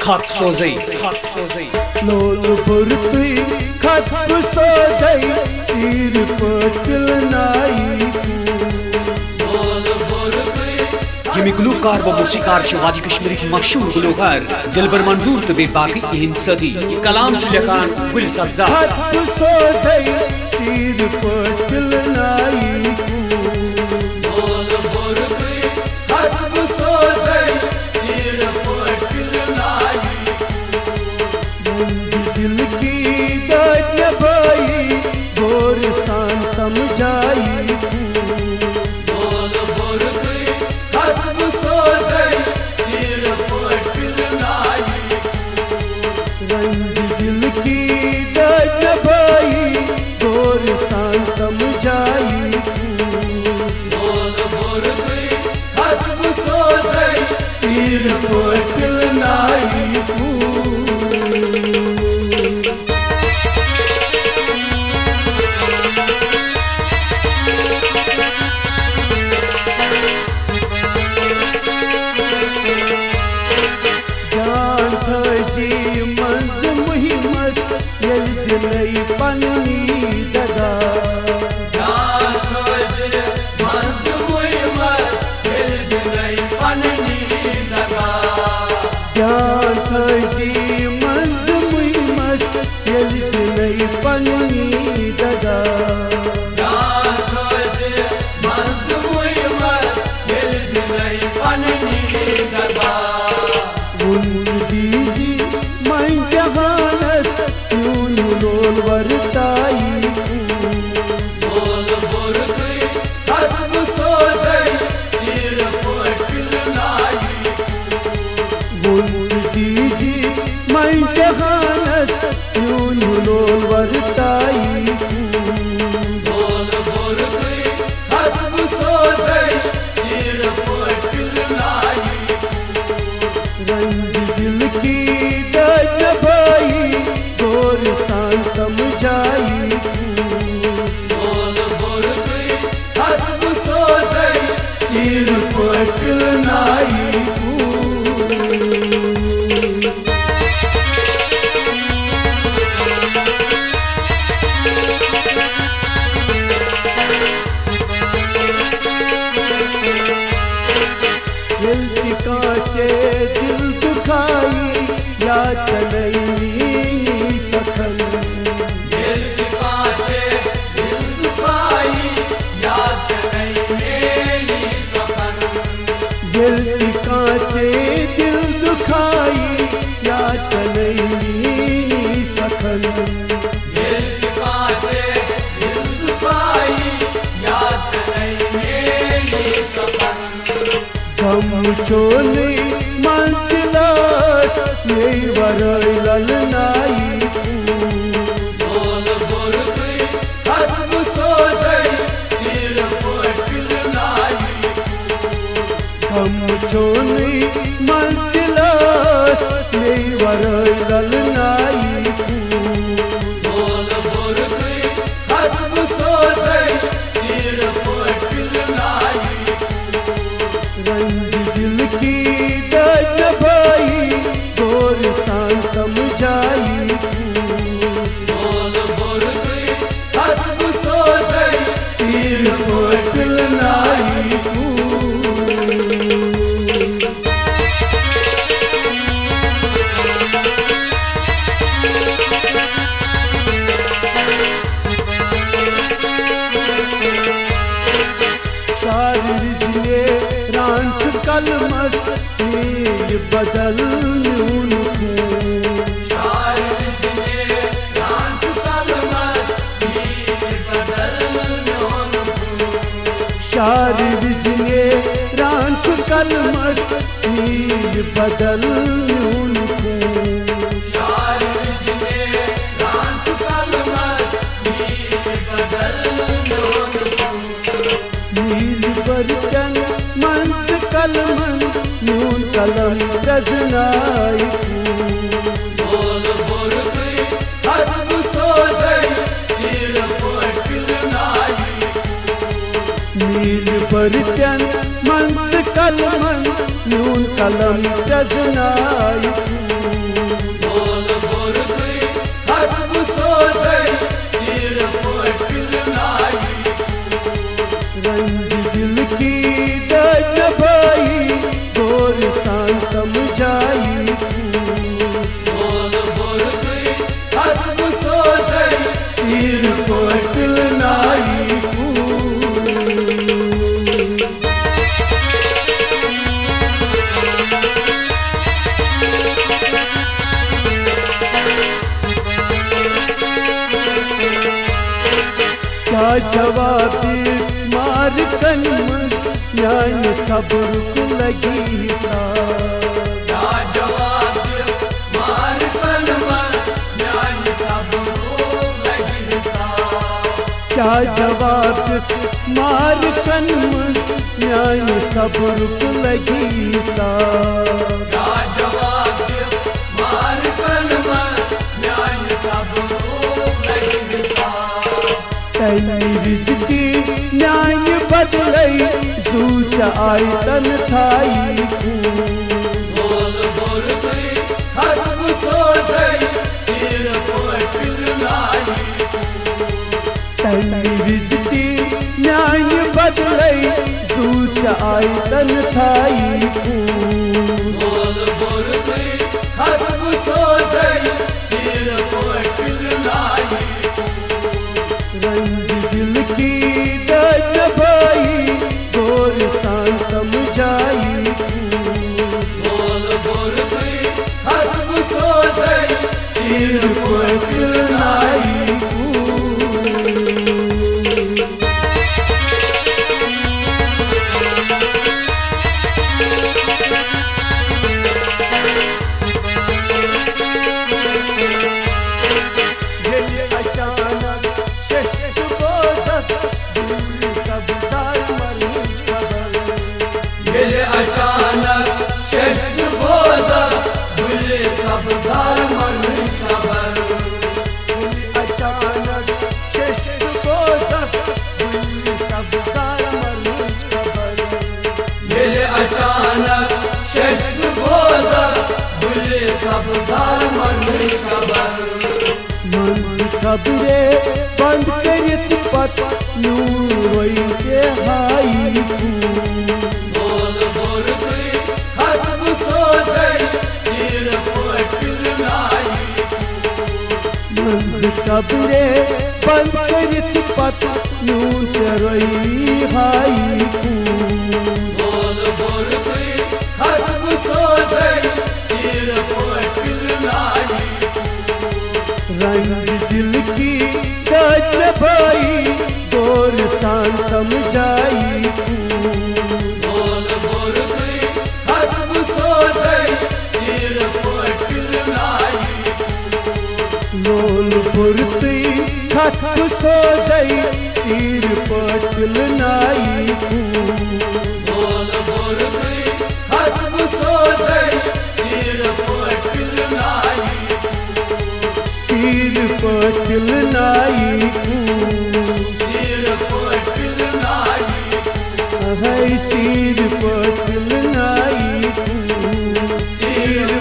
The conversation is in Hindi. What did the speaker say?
खत सोजै लोल बुरतुई खत सोजै सिर पटिल नाई यमी गुलूकार व मौसीकार वादी कश्मीर की मशहूर गुलूकार दिलबर मंजूर तो बाकी इन सदी कलाम लेखान गुल सब्जा सोजै सिर पटिल नाई दिल की दर्द भाई गोर सान समझाई रंज दिल की दर्द भाई गोर सान समझाई सिर पटिल नाई दिलई पन्नी दगा ध्यान थी मंज मुहिमस दिलई पन्नी दगा दीजी मैं जहानस लोल वरताई दीजी मैं जहानस लोल वरताई रंज दिल की दर्द भाई गोर सान समझाई सिर पटिल नाई दिल की कांचे दिल दुखाई या चलई सखल दिल की कांचे दिल दुखाई या चलई सखल दिल की कांचे दिल दुखाई या चलई सखल दिल की कांचे दिल दुखाई या चलई सखल गम चोली मंजिलास ये वरई ललनाई गम चोली मंजिलास ये वरई ललनाई रंज दिल की दर्द भाई गोर सान समझाई सिर पटिल नाई कलमस बदल शार बिजने रांच कलमस नील बदल नील बर्तन मंज कलमन नून कलम रजनाई नील बर्तन मंज कलमन नून कलम रजनाई क्या जवाब दे मार कन मस न्यान सब्र को लगी हिसाब क्या जवाब मार कन मस न्यान सब को लगी हिसाब क्या जवाब मार कन मस न्यान सब्र को लगी हिसाब क्या जवाब मार कन मस न्यान सब को लगी हिसाब तैनी रिजकी न्याय बदलई सूच आई तन थाई बोल बोल तुई खत्म सो गई सिर पोटिल लाई तैनी रिजकी न्याय बदलई सूच आई तन थाई बोल बोल तुई खत्म सो गई सिर पोटिल लाई रंज दिल की दर्द भाई गोर सान समझाई बोल बोल तुई खत्म सो गई सिर पोटिल लाई अचानक शश बोझा बुले सब साल मर खबर अचानक शश बोझा बुले सब साल मर खबर ये अचानक शश बोझा बुले सब साल मर खबर मन खबरे बंद करित पत नूर रोई के हाई बोल बोल तुई खत्म सो गई सिर पोटिल लाई मंज खबरे बंद करित पत नूर रोई हाई बोल बोल तुई खत्म सो गई सिर पोटिल लाई रंग दिल की दर्द भाई गोर सान समझाई बोल बोल तुई खत्म सो गई सिर पोटिल लाई लोल पुरती खत सो जई सिर पटल नाई बोल बोल तुई खत्म सो गई सिर पोटिल लाई सिर पटल नाई सिर पोटिल लाई है सिर पटल नाई सिर